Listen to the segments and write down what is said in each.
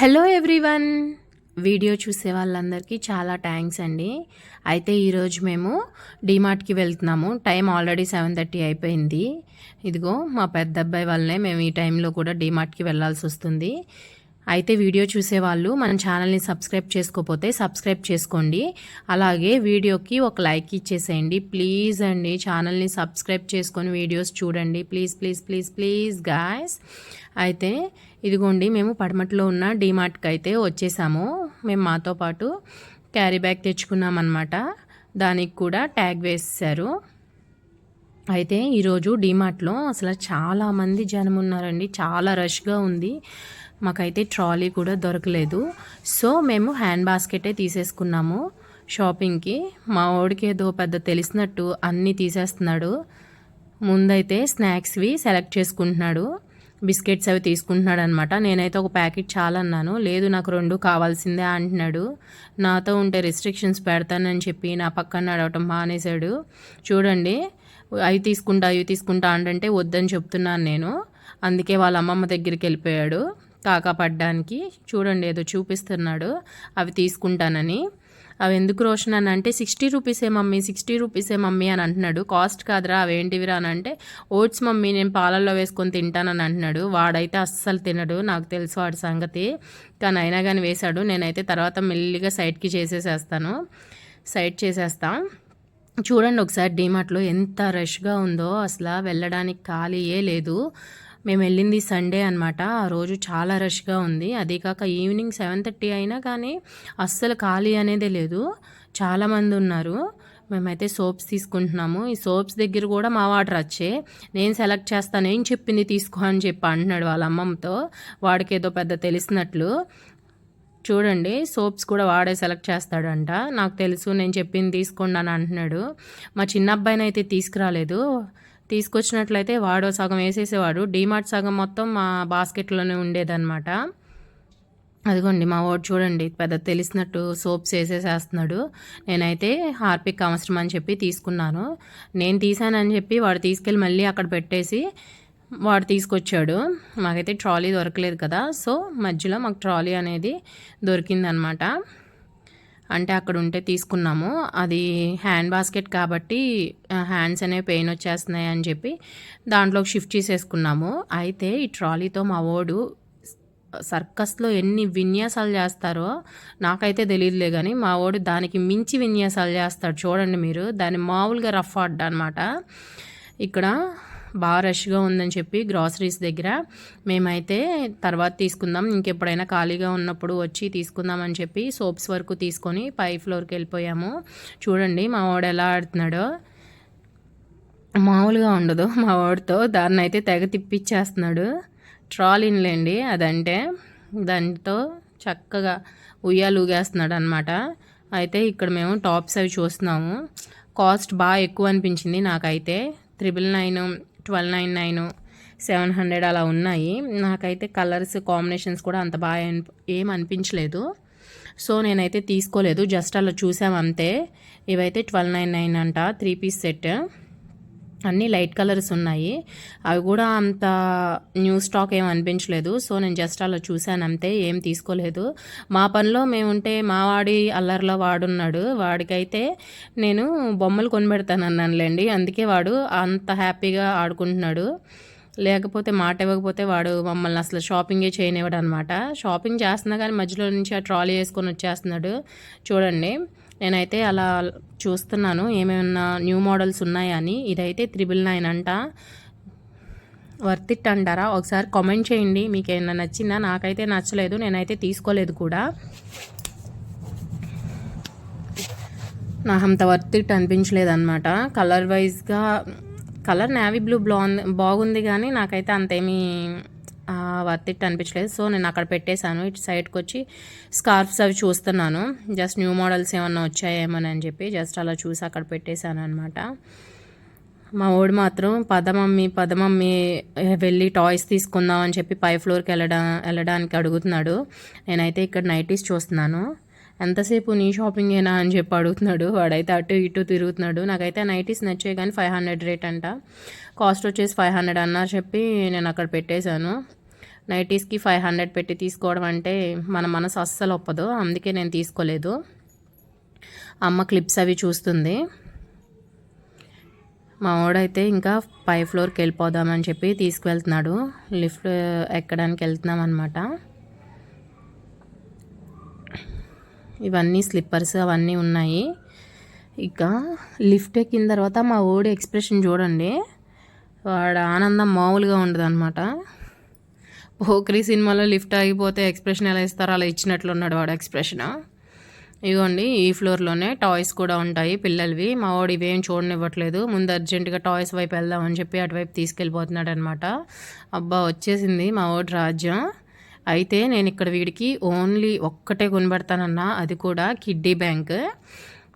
Hello everyone. Video చూసే వాళ్ళందరికీ చాలా థ్యాంక్స్ అండి. అయితే ఈరోజు మేము డీమార్ట్కి వెళ్తున్నాము. టైం ఆల్రెడీ 7:30 అయిపోయింది. ఇదిగో మా పెద్ద అబ్బాయి వల్లనే మేము ఈ టైంలో కూడా డీమార్ట్కి వెళ్ళాల్సి వస్తుంది. అయితే వీడియో చూసేవాళ్ళు మన ఛానల్ని సబ్స్క్రైబ్ చేసుకోకపోతే సబ్స్క్రైబ్ చేసుకోండి. అలాగే వీడియోకి ఒక లైక్ ఇచ్చేసేయండి ప్లీజ్ అండి. ఛానల్ని సబ్స్క్రైబ్ చేసుకొని వీడియోస్ చూడండి please please please please guys. అయితే ఇదిగోండి మేము పడమట్లో ఉన్న డీమార్ట్కి అయితే వచ్చేసాము. మేము మాతో పాటు క్యారీ బ్యాగ్ తెచ్చుకున్నామన్నమాట. దానికి కూడా ట్యాగ్ వేసేసారు. అయితే ఈరోజు డీమార్ట్లో అసలు చాలామంది జనం ఉన్నారండి. చాలా రష్గా ఉంది. మాకైతే ట్రాలీ కూడా దొరకలేదు. సో మేము హ్యాండ్ బాస్కెటే తీసేసుకున్నాము షాపింగ్కి. మా వాడికి ఏదో పెద్ద తెలిసినట్టు అన్నీ తీసేస్తున్నాడు. ముందైతే స్నాక్స్వి సెలెక్ట్ చేసుకుంటున్నాడు. బిస్కెట్స్ అవి తీసుకుంటున్నాడు అనమాట. నేనైతే ఒక ప్యాకెట్ చాలా అన్నాను. లేదు నాకు 2 కావాల్సిందే అంటున్నాడు. నాతో ఉంటే రిస్ట్రిక్షన్స్ పెడతానని చెప్పి నా పక్కన నడవటం మానేశాడు. చూడండి, అవి తీసుకుంటా అంటే వద్దని చెప్తున్నాను నేను. అందుకే వాళ్ళ అమ్మమ్మ దగ్గరికి వెళ్ళిపోయాడు కాకా పడ్డానికి. చూడండి ఏదో చూపిస్తున్నాడు అవి తీసుకుంటానని. అవి ఎందుకు రోషన్ అని అంటే 60 రూపీసే మమ్మీ 60 రూపీసే మమ్మీ అని అంటున్నాడు. కాస్ట్ కాదురా అవేంటివిరా అని అంటే ఓట్స్ మమ్మీ నేను పాలల్లో వేసుకొని తింటానని అంటున్నాడు. వాడైతే అస్సలు తినడు, నాకు తెలుసు వాడి సంగతి. కానీ అయినా కానీ వేశాడు. నేనైతే తర్వాత మెల్లిగా సైడ్ చేసేస్తా. చూడండి ఒకసారి డీమార్ట్లో ఎంత రష్గా ఉందో. అసలు వెళ్ళడానికి ఖాళీయే లేదు. మేము వెళ్ళింది సండే అనమాట. ఆ రోజు చాలా రష్గా ఉంది. అదే కాక ఈవినింగ్ 7:30 అయినా కానీ అస్సలు ఖాళీ అనేదే లేదు. చాలామంది ఉన్నారు. మేమైతే సోప్స్ తీసుకుంటున్నాము. ఈ సోప్స్ దగ్గర కూడా మా వాడు రచ్చే. నేను సెలెక్ట్ చేస్తాను, ఏం చెప్పింది తీసుకో అని చెప్పి అంటున్నాడు వాళ్ళ అమ్మమ్మతో. వాడికి ఏదో పెద్ద తెలిసినట్లు. చూడండి సోప్స్ కూడా వాడే సెలెక్ట్ చేస్తాడంట. నాకు తెలుసు, నేను చెప్పింది తీసుకోండి అని అంటున్నాడు. మా చిన్న అబ్బాయిని అయితే తీసుకురాలేదు. తీసుకొచ్చినట్లయితే వాడు సగం వేసేసేవాడు. డీమార్ట్ సగం మొత్తం మా బాస్కెట్లోనే ఉండేదన్నమాట. అదిగోండి మా వాడు చూడండి పెద్ద తెలిసినట్టు సోప్స్ వేసేసేస్తున్నాడు. నేనైతే హార్పిక్ అవసరం అని చెప్పి తీసుకున్నాను. నేను తీసానని చెప్పి వాడు తీసుకెళ్ళి మళ్ళీ అక్కడ పెట్టేసి వాడు తీసుకొచ్చాడు. మాకైతే ట్రాలీ దొరకలేదు కదా, సో మధ్యలో మాకు ట్రాలీ అనేది దొరికిందనమాట. అంటే అక్కడ ఉంటే తీసుకున్నాము. అది హ్యాండ్ బాస్కెట్ కాబట్టి హ్యాండ్స్ అనేవి పెయిన్ వచ్చేస్తున్నాయి అని చెప్పి దాంట్లోకి షిఫ్ట్ చేసేసుకున్నాము. అయితే ఈ ట్రాలీతో మా వాడు సర్కస్లో ఎన్ని విన్యాసాలు చేస్తారో నాకైతే తెలియదులే, కానీ మా వాడు దానికి మించి విన్యాసాలు చేస్తాడు. చూడండి మీరు, దాన్ని మామూలుగా రఫ్ ఆడ్డా అనమాట. ఇక్కడ బాగా రష్గా ఉందని చెప్పి గ్రాసరీస్ దగ్గర మేమైతే తర్వాత తీసుకుందాం, ఇంకెప్పుడైనా ఖాళీగా ఉన్నప్పుడు వచ్చి తీసుకుందామని చెప్పి సోప్స్ వరకు తీసుకొని పై ఫ్లోర్కి వెళ్ళిపోయాము. చూడండి మా వాడు ఎలా ఆడుతున్నాడో. మామూలుగా ఉండదు మా వాడితో. దాన్ని అయితే తెగ తిప్పిచ్చేస్తున్నాడు. ట్రాలీన్లేండి అదంటే. దాంతో చక్కగా ఉయ్యాలుగేస్తున్నాడు అనమాట. అయితే ఇక్కడ మేము టాప్స్ అవి చూస్తున్నాము. కాస్ట్ బాగా ఎక్కువ అనిపించింది నాకైతే. 999, 1299, 700 అలా ఉన్నాయి. నాకైతే కలర్స్ కాంబినేషన్స్ కూడా అంత బాగా ఏం అనిపించలేదు. సో నేనైతే తీసుకోలేదు, జస్ట్ అలా చూసాం అంతే. ఇవైతే 1299 అంట 3 పీస్ సెట్. అన్నీ లైట్ కలర్స్ ఉన్నాయి. అవి కూడా అంత న్యూ స్టాక్ ఏం అనిపించలేదు. సో నేను జస్ట్ అలా చూశాను అంతే, ఏం తీసుకోలేదు. మా పనిలో మేముంటే మా వాడి అల్లరిలో వాడున్నాడు. వాడికైతే నేను బొమ్మలు కొనిపెడతాను అన్నానులేండి, అందుకే వాడు అంత హ్యాపీగా ఆడుకుంటున్నాడు. లేకపోతే మాట ఇవ్వకపోతే వాడు మమ్మల్ని అసలు షాపింగే చేయనివ్వడు అనమాట. షాపింగ్ చేస్తున్నా కానీ మధ్యలో నుంచి ఆ ట్రాలీ వేసుకొని వచ్చేస్తున్నాడు. చూడండి నేనైతే అలా చూస్తున్నాను ఏమైనా న్యూ మోడల్స్ ఉన్నాయా అని. ఇదైతే 999 అంట. వర్త్ ఇట్ అంటారా? ఒకసారి కామెంట్ చేయండి మీకు ఏమైనా నచ్చిందా. నాకైతే నచ్చలేదు, నేనైతే తీసుకోలేదు కూడా. నాకు అంత వర్త్ ఇట్ అనిపించలేదు అనమాట. కలర్ వైజ్గా కలర్ నేవీ బ్లూ బాగుంది కానీ నాకైతే అంతేమీ వర్త్ ఇట్ అనిపించలేదు. సో నేను అక్కడ పెట్టేశాను. ఇటు సైడ్కి వచ్చి స్కార్ఫ్స్ అవి చూస్తున్నాను. జస్ట్ న్యూ మోడల్స్ ఏమన్నా వచ్చాయేమోనని అని చెప్పి జస్ట్ అలా చూసి అక్కడ పెట్టేశాను అనమాట. మా వాడు మాత్రం పదమమ్మీ వెళ్ళి టాయ్స్ తీసుకుందాం అని చెప్పి పై ఫ్లోర్కి వెళ్ళడానికి అడుగుతున్నాడు. నేనైతే ఇక్కడ నైటీస్ చూస్తున్నాను. ఎంతసేపు నీ షాపింగేనా అని చెప్పి అడుగుతున్నాడు. వాడైతే అటు ఇటు తిరుగుతున్నాడు. నాకైతే నైటీస్ నచ్చాయి కానీ 500 రేట్ అంట. కాస్ట్ వచ్చేసి 500 అన్నారు చెప్పి నేను అక్కడ పెట్టేశాను. నైటీస్కి 500 పెట్టి తీసుకోవడం అంటే మన మనసు అస్సలు ఒప్పదు. అందుకే నేను తీసుకోలేదు. అమ్మ క్లిప్స్ అవి చూస్తుంది. మా వాడైతే ఇంకా పై ఫ్లోర్కి వెళ్ళిపోదామని చెప్పి తీసుకువెళ్తున్నాడు. లిఫ్ట్ ఎక్కడానికి వెళ్తున్నాం అనమాట. ఇవన్నీ స్లిప్పర్స్ అవన్నీ ఉన్నాయి. ఇక లిఫ్ట్ ఎక్కిన తర్వాత మా వాడి ఎక్స్ప్రెషన్ చూడండి. వాడు ఆనందం మామూలుగా ఉండదు అనమాట. పోక్రీ సినిమాలో లిఫ్ట్ ఆగిపోతే ఎక్స్ప్రెషన్ ఎలా ఇస్తారో అలా ఇచ్చినట్లున్నాడు వాడు ఎక్స్ప్రెషన్. ఇదిగోండి ఈ ఫ్లోర్లోనే టాయ్స్ కూడా ఉంటాయి పిల్లలవి. మా వాడు ఇవేం చూడనివ్వట్లేదు. ముందు అర్జెంటుగా టాయ్స్ వైపు వెళ్దామని చెప్పి అటువైపు తీసుకెళ్ళిపోతున్నాడు అనమాట. అబ్బా వచ్చేసింది మా వాడి రాజ్యం. అయితే నేను ఇక్కడ వీడికి ఓన్లీ ఒక్కటే కొనిపెడతానన్నా, అది కూడా కిడ్డీ బ్యాంక్.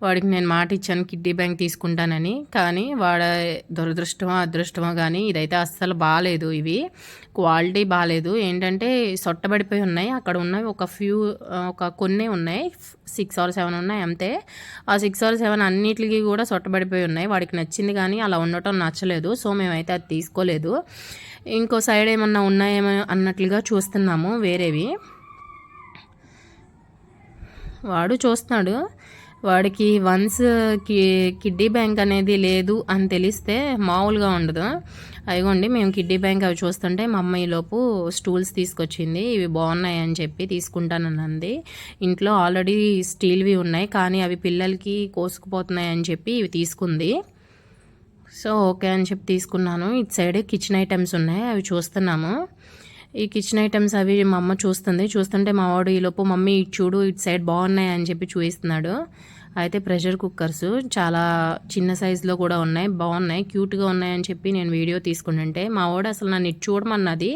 వాడికి నేను మాట ఇచ్చాను కిడ్డీ బ్యాంక్ తీసుకుంటానని. కానీ వాడ దురదృష్టమో అదృష్టమో కానీ ఇదైతే అస్సలు బాగాలేదు. ఇవి క్వాలిటీ బాగాలేదు. ఏంటంటే సొట్టబడిపోయి ఉన్నాయి. అక్కడ ఉన్నవి ఒక కొన్ని ఉన్నాయి, 6 or 7 ఉన్నాయి అంతే. ఆ 6 or 7 అన్నిటికీ కూడా సొట్టబడిపోయి ఉన్నాయి. వాడికి నచ్చింది కానీ అలా ఉండటం నచ్చలేదు. సో మేమైతే అది తీసుకోలేదు. ఇంకో సైడ్ ఏమన్నా ఉన్నాయేమో అన్నట్లుగా చూస్తున్నాము వేరేవి. వాడు చూస్తున్నాడు. వాడికి వన్స్ కిడ్డీ బ్యాంక్ అనేది లేదు అని తెలిస్తే మామూలుగా ఉండదు. అదిగోండి మేము కిడ్డీ బ్యాంక్ అవి చూస్తుంటే మా అమ్మ ఈలోపు స్టూల్స్ తీసుకొచ్చింది. ఇవి బాగున్నాయి అని చెప్పి తీసుకుంటానన్నది. ఇంట్లో ఆల్రెడీ స్టీల్వి ఉన్నాయి కానీ అవి పిల్లలకి కోసుకుపోతున్నాయి అని చెప్పి ఇవి తీసుకుంది. సో ఓకే అని చెప్పి తీసుకున్నాను. ఇటు సైడ్ కిచెన్ ఐటమ్స్ ఉన్నాయి, అవి చూస్తున్నాము. ఈ కిచెన్ ఐటమ్స్ అవి మా అమ్మ చూస్తుంటే మా వాడు ఈలోపు మమ్మీ ఇటు చూడు ఇటు సైడ్ బాగున్నాయి అని చెప్పి చూపిస్తున్నాడు. అయితే ప్రెషర్ కుక్కర్స్ చాలా చిన్న సైజులో కూడా ఉన్నాయి, బాగున్నాయి, క్యూట్గా ఉన్నాయని చెప్పి నేను వీడియో తీసుకుంటుంటే మా వాడు అసలు నన్ను ఇటు చూడమన్నది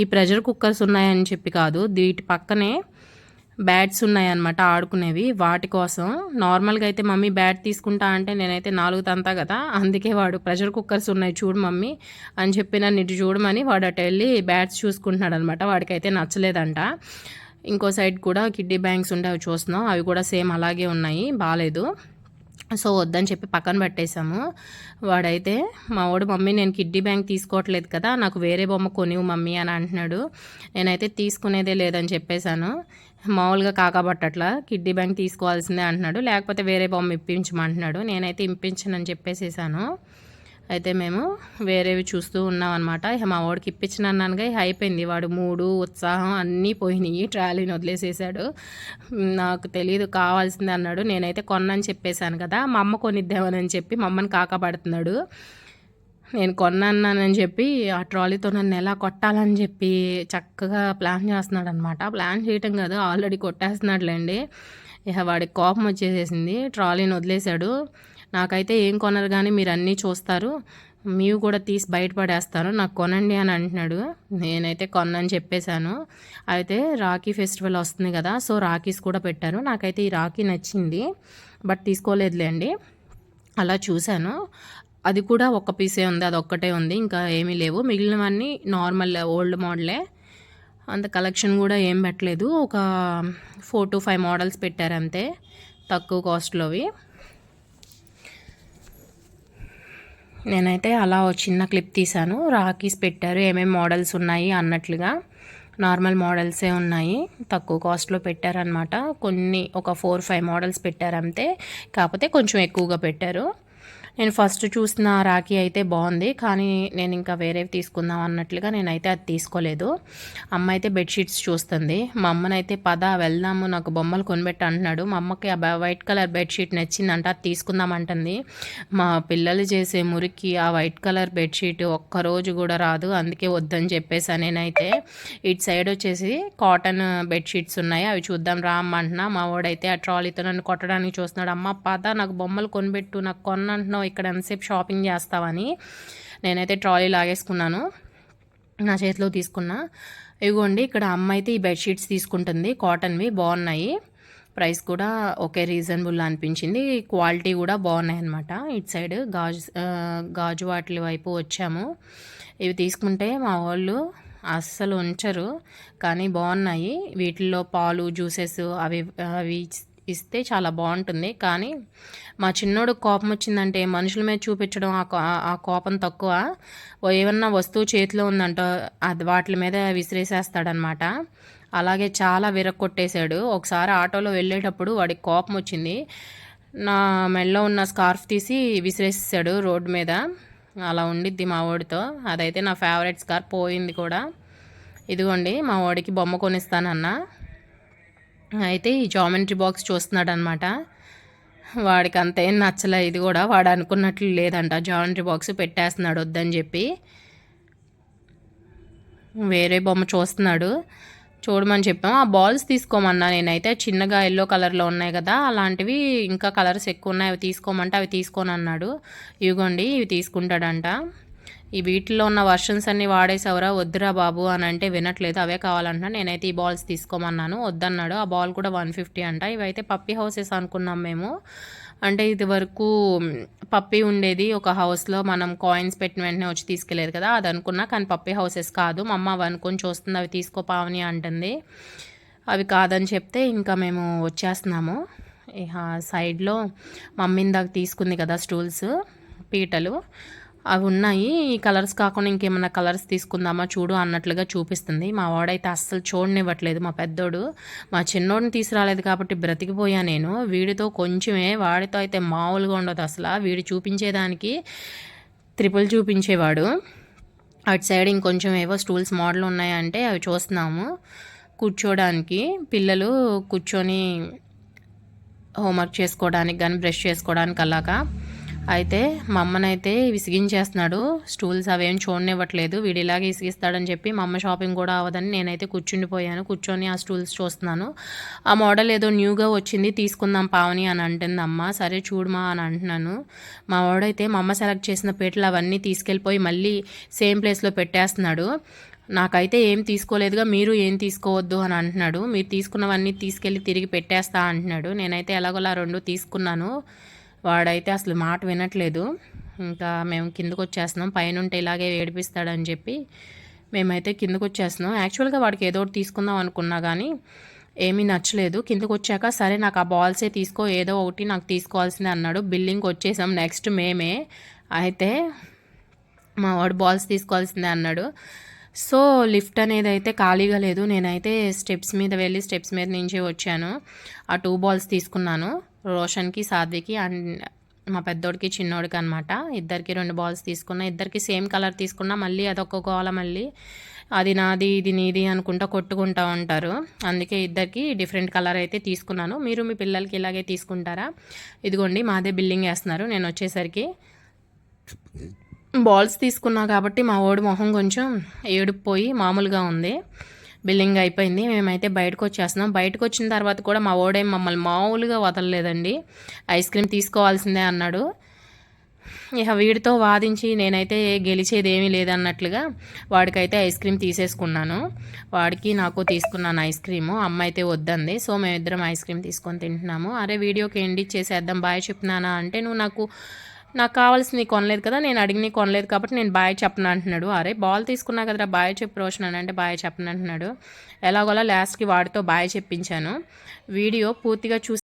ఈ ప్రెషర్ కుక్కర్స్ ఉన్నాయని చెప్పి కాదు, వీటి పక్కనే బ్యాట్స్ ఉన్నాయన్నమాట ఆడుకునేవి. వాటి కోసం నార్మల్గా అయితే మమ్మీ బ్యాట్ తీసుకుంటా అంటే నేనైతే 4 తంతా కదా, అందుకే వాడు ప్రెషర్ కుక్కర్స్ ఉన్నాయి చూడు మమ్మీ అని చెప్పి నన్ను ఇటు చూడమని వాడు అటు వెళ్ళి బ్యాట్స్ చూసుకుంటున్నాడు అనమాట. వాడికైతే నచ్చలేదంట. ఇంకో సైడ్ కూడా కిడ్డీ బ్యాంక్స్ ఉంటే అవి చూస్తున్నాం, అవి కూడా సేమ్ అలాగే ఉన్నాయి, బాగాలేదు. సో వద్దని చెప్పి పక్కన పెట్టేశాము. వాడైతే మా వాడు మమ్మీ నేను కిడ్డీ బ్యాంక్ తీసుకోవట్లేదు కదా, నాకు వేరే బొమ్మ కొనివు మమ్మీ అని అంటున్నాడు. నేనైతే తీసుకునేదే లేదని చెప్పేశాను. మామూలుగా కాకబట్టట్లా కిడ్డీ బ్యాంక్ తీసుకోవాల్సిందే అంటున్నాడు, లేకపోతే వేరే బొమ్మ ఇప్పించమంటున్నాడు. నేనైతే ఇప్పించనని చెప్పేసేసాను. అయితే మేము వేరేవి చూస్తూ ఉన్నాం అనమాట. మా వాడికి ఇప్పించిన అన్నానుగా అయిపోయింది. వాడు మూడు ఉత్సాహం అన్నీ పోయినాయి, ట్రాలీని వదిలేసేసాడు. నాకు తెలియదు కావాల్సిందే అన్నాడు. నేనైతే కొన్నాను చెప్పేశాను కదా, మా అమ్మ కొనిద్దామని చెప్పి మా అమ్మని కాకపడుతున్నాడు. నేను కొన్నానని చెప్పి ఆ ట్రాలీతో నన్ను ఎలా కొట్టాలని చెప్పి చక్కగా ప్లాన్ చేస్తున్నాడు అనమాట. ప్లాన్ చేయటం కాదు, ఆల్రెడీ కొట్టేస్తున్నాడులేండి. ఇక వాడికి కోపం వచ్చేసేసింది, ట్రాలీని వదిలేశాడు. నాకైతే ఏం కొనరు కానీ మీరు అన్నీ చూస్తారు, మీవి కూడా తీసి బయటపడేస్తాను, నాకు కొనండి అని అంటున్నాడు. నేనైతే కొనని చెప్పేశాను. అయితే రాఖీ ఫెస్టివల్ వస్తుంది కదా, సో రాఖీస్ కూడా పెట్టారు. నాకైతే ఈ రాఖీ నచ్చింది, బట్ తీసుకోలేదులేండి. అలా చూశాను, అది కూడా ఒక పీసే ఉంది, అది ఒక్కటే ఉంది, ఇంకా ఏమీ లేవు. మిగిలినవన్నీ నార్మల్ ఓల్డ్ మోడలే, అంత కలెక్షన్ కూడా ఏం పెట్టలేదు. ఒక 4 to 5 మోడల్స్ పెట్టారు అంతే, తక్కువ కాస్ట్లోవి. నేనైతే అలా ఒక చిన్న క్లిప్ తీశాను. రాఖీస్ పెట్టారు, ఏమేమి మోడల్స్ ఉన్నాయి అన్నట్లుగా. నార్మల్ మోడల్సే ఉన్నాయి, తక్కువ కాస్ట్లో పెట్టారనమాట. కొన్ని ఒక 4-5 మోడల్స్ పెట్టారు అంతే, కాకపోతే కొంచెం ఎక్కువగా పెట్టారు. నేను ఫస్ట్ చూసిన రాఖీ అయితే బాగుంది, కానీ నేను ఇంకా వేరేవి తీసుకుందాం అన్నట్లుగా నేనైతే అది తీసుకోలేదు. అమ్మ అయితే బెడ్షీట్స్ చూస్తుంది. మా అమ్మనైతే పద వెళ్దాము, నాకు బొమ్మలు కొనిపెట్టి అంటున్నాడు. మా అమ్మకి ఆ వైట్ కలర్ బెడ్షీట్ నచ్చిందంట, అది తీసుకుందాం అంటుంది. మా పిల్లలు చేసే మురికి ఆ వైట్ కలర్ బెడ్షీట్ ఒక్కరోజు కూడా రాదు, అందుకే వద్దని చెప్పేసాను నేనైతే. ఇటు సైడ్ వచ్చేసి కాటన్ బెడ్షీట్స్ ఉన్నాయి, అవి చూద్దాం రా అమ్మ అంటున్నా. మా వాడైతే ఆ ట్రాలీతో నన్ను కొట్టడానికి చూస్తున్నాడు. అమ్మ పద నాకు బొమ్మలు కొనిపెట్టు, నాకు కొన్నంటున్నావు, ఇక్కడ ఎంతసేపు షాపింగ్ చేస్తావని. నేనైతే ట్రాలీ లాగేసుకున్నాను, నా చేతిలో తీసుకున్నా. ఇదిగోండి ఇక్కడ అమ్మ అయితే ఈ బెడ్షీట్స్ తీసుకుంటుంది, కాటన్వి బాగున్నాయి, ప్రైస్ కూడా ఓకే రీజనబుల్ అనిపించింది, క్వాలిటీ కూడా బాగున్నాయి అనమాట. ఇటు సైడ్ గాజు వాటి వైపు వచ్చాము. ఇవి తీసుకుంటే మా వాళ్ళు అస్సలు ఉంచరు, కానీ బాగున్నాయి. వీటిల్లో పాలు జ్యూసెస్ అవి అవి ఇస్తే చాలా బాగుంటుంది. కానీ మా చిన్నోడు కోపం వచ్చిందంటే మనుషుల మీద చూపించడం ఆ కోపం తక్కువ. ఏమన్నా వస్తువు చేతిలో ఉందంట అది వాటి మీద విసిరేసేస్తాడనమాట. అలాగే చాలా విరక్కొట్టేశాడు. ఒకసారి ఆటోలో వెళ్ళేటప్పుడు వాడికి కోపం వచ్చింది. నా మెడలో ఉన్న స్కార్ఫ్ తీసి విసిరేసాడు రోడ్డు మీద. అలా ఉండిద్ది మా వాడితో. అదైతే నా ఫేవరెట్ స్కార్ఫ్, పోయింది కూడా. ఇదిగోండి మా వాడికి బొమ్మ కొనిస్తానన్నా. అయితే ఈ జామెట్రీ బాక్స్ చూస్తున్నాడు అనమాట. వాడికి అంతేం నచ్చలే ఇది కూడా. వాడు అనుకున్నట్లు లేదంట, జామెట్రీ బాక్స్ పెట్టేస్తున్నాడు వద్దని చెప్పి. వేరే బొమ్మ చూస్తున్నాడు. చూడమని చెప్పాము. ఆ బాల్స్ తీసుకోమన్నా నేనైతే. చిన్నగా ఎల్లో కలర్లో ఉన్నాయి కదా, అలాంటివి ఇంకా కలర్స్ ఎక్కువ ఉన్నాయి, అవి తీసుకోమంటే అవి తీసుకొని అన్నాడు. ఇవిగోండి ఇవి తీసుకుంటాడంట. ఈ వీటిలో ఉన్న వర్షన్స్ అన్నీ వాడేసావురా, వద్దురా బాబు అని అంటే వినట్లేదు. అవే కావాలంటున్నా. నేనైతే ఈ బాల్స్ తీసుకోమన్నాను, వద్దన్నాడు. ఆ బాల్ కూడా 150 అంట. ఇవైతే పప్పీ హౌసెస్ అనుకున్నాం మేము. అంటే ఇది వరకు పప్పీ ఉండేది ఒక హౌస్లో, మనం కాయిన్స్ పెట్టిన వెంటనే వచ్చి తీసుకెళ్ళేది కదా, అది అనుకున్నా. కానీ పప్పీ హౌసెస్ కాదు. మా అమ్మ అవి అనుకొని చూస్తుంది, అవి తీసుకోపావని అంటుంది. అవి కాదని చెప్తే ఇంకా మేము వచ్చేస్తున్నాము. ఇక సైడ్లో మమ్మీ దాకా తీసుకుంది కదా స్టూల్స్, పీటలు, అవి ఉన్నాయి. ఈ కలర్స్ కాకుండా ఇంకేమన్నా కలర్స్ తీసుకుందామా చూడు అన్నట్లుగా చూపిస్తుంది. మా వాడైతే అస్సలు చూడనివ్వట్లేదు. మా పెద్దోడు, మా చిన్నోడిని తీసుకురాలేదు కాబట్టి బ్రతికిపోయా నేను. వీడితో కొంచెమే, వాడితో అయితే మామూలుగా ఉండదు అసలు. వీడు చూపించేదానికి త్రిపుల్ చూపించేవాడు. అటు సైడ్ ఇంకొంచెం ఏవో స్టూల్స్ మోడల్ ఉన్నాయంటే అవి చూస్తున్నాము కూర్చోడానికి. పిల్లలు కూర్చొని హోంవర్క్ చేసుకోవడానికి కానీ బ్రష్ చేసుకోవడానికి అలాగా. అయితే మా అమ్మనైతే విసిగించేస్తున్నాడు. స్టూల్స్ అవేం చూడనివ్వట్లేదు. వీడు ఇలాగే విసిగిస్తాడని చెప్పి మా అమ్మ షాపింగ్ కూడా అవ్వదని నేనైతే కూర్చుండిపోయాను. కూర్చొని ఆ స్టూల్స్ చూస్తున్నాను. ఆ మోడల్ ఏదో న్యూగా వచ్చింది, తీసుకుందాం పావని అని అంటుంది అమ్మ. సరే చూడమా అని అంటున్నాను. మా వాడైతే మా అమ్మ సెలెక్ట్ చేసిన పీటలు అవన్నీ తీసుకెళ్ళిపోయి మళ్ళీ సేమ్ ప్లేస్లో పెట్టేస్తున్నాడు. నాకైతే ఏం తీసుకోలేదుగా, మీరు ఏం తీసుకోవద్దు అని అంటున్నాడు. మీరు తీసుకున్నవన్నీ తీసుకెళ్ళి తిరిగి పెట్టేస్తా అంటున్నాడు. నేనైతే ఎలాగోలా 2 తీసుకున్నాను. వాడైతే అసలు మాట వినట్లేదు. ఇంకా మేము కిందకు వచ్చేస్తున్నాం. పైనుంటే ఇలాగే ఏడిపిస్తాడని చెప్పి మేమైతే కిందకు వచ్చేస్తున్నాం. యాక్చువల్గా వాడికి ఏదో ఒకటి తీసుకుందాం అనుకున్నా కానీ ఏమీ నచ్చలేదు. కిందకు వచ్చాక సరే నాకు ఆ బాల్సే తీసుకో, ఏదో ఒకటి నాకు తీసుకోవాల్సిందే అన్నాడు. బిల్లింగ్కి వచ్చేసాం నెక్స్ట్ మేమే. అయితే మా వాడు బాల్స్ తీసుకోవాల్సిందే అన్నాడు. సో లిఫ్ట్ అనేది అయితే ఖాళీగా లేదు. నేనైతే స్టెప్స్ మీద వెళ్ళి స్టెప్స్ మీద నుంచి వచ్చాను. ఆ 2 బాల్స్ తీసుకున్నాను, రోషన్కి సాధ్వికి అండ్ మా పెద్దోడికి చిన్నోడికి అనమాట. ఇద్దరికి 2 బాల్స్ తీసుకున్నా. ఇద్దరికి సేమ్ కలర్ తీసుకున్నా. మళ్ళీ అదొక గోల, మళ్ళీ అది నాది ఇది నీది అనుకుంటా కొట్టుకుంటూ ఉంటారు. అందుకే ఇద్దరికి డిఫరెంట్ కలర్ అయితే తీసుకున్నాను. మీరు మీ పిల్లలకి ఇలాగే తీసుకుంటారా? ఇదిగోండి మాదే బిల్లింగ్ వేస్తున్నారు. నేను వచ్చేసరికి బాల్స్ తీసుకున్నా కాబట్టి మా వాడి మొహం కొంచెం ఏడుపుపోయి మామూలుగా ఉంది. బిల్లింగ్ అయిపోయింది. మేమైతే బయటకు వచ్చేస్తున్నాం. బయటకు వచ్చిన తర్వాత కూడా మా వాడేం మమ్మల్ని మామూలుగా వదలలేదండి. ఐస్ క్రీమ్ తీసుకోవాల్సిందే అన్నాడు. ఇక వీడితో వాదించి నేనైతే గెలిచేది ఏమీ లేదన్నట్లుగా వాడికైతే ఐస్ క్రీమ్ తీసేసుకున్నాను. వాడికి నాకు తీసుకున్నాను ఐస్ క్రీము. అమ్మ అయితే వద్దంది. సో మేమిద్దరం ఐస్ క్రీమ్ తీసుకొని తింటున్నాము. అరే వీడియోకి ఎండ్ ఇచ్చేసేద్దాం, బాయ్ చెప్తున్నానా అంటే నువ్వు నాకు కావాల్సింది కొనలేదు కదా, నేను అడిగిన కొనలేదు కాబట్టి నేను బాయ్ చెప్పను అంటున్నాడు. అరే బాల్ తీసుకున్నా కదరా బాయ్ చెప్పు రోషన్ అని అంటే బాయ్ చెప్పను అంటున్నాడు. ఎలాగోలా లాస్ట్కి వాడితో బాయ్ చెప్పించాను. వీడియో పూర్తిగా చూసి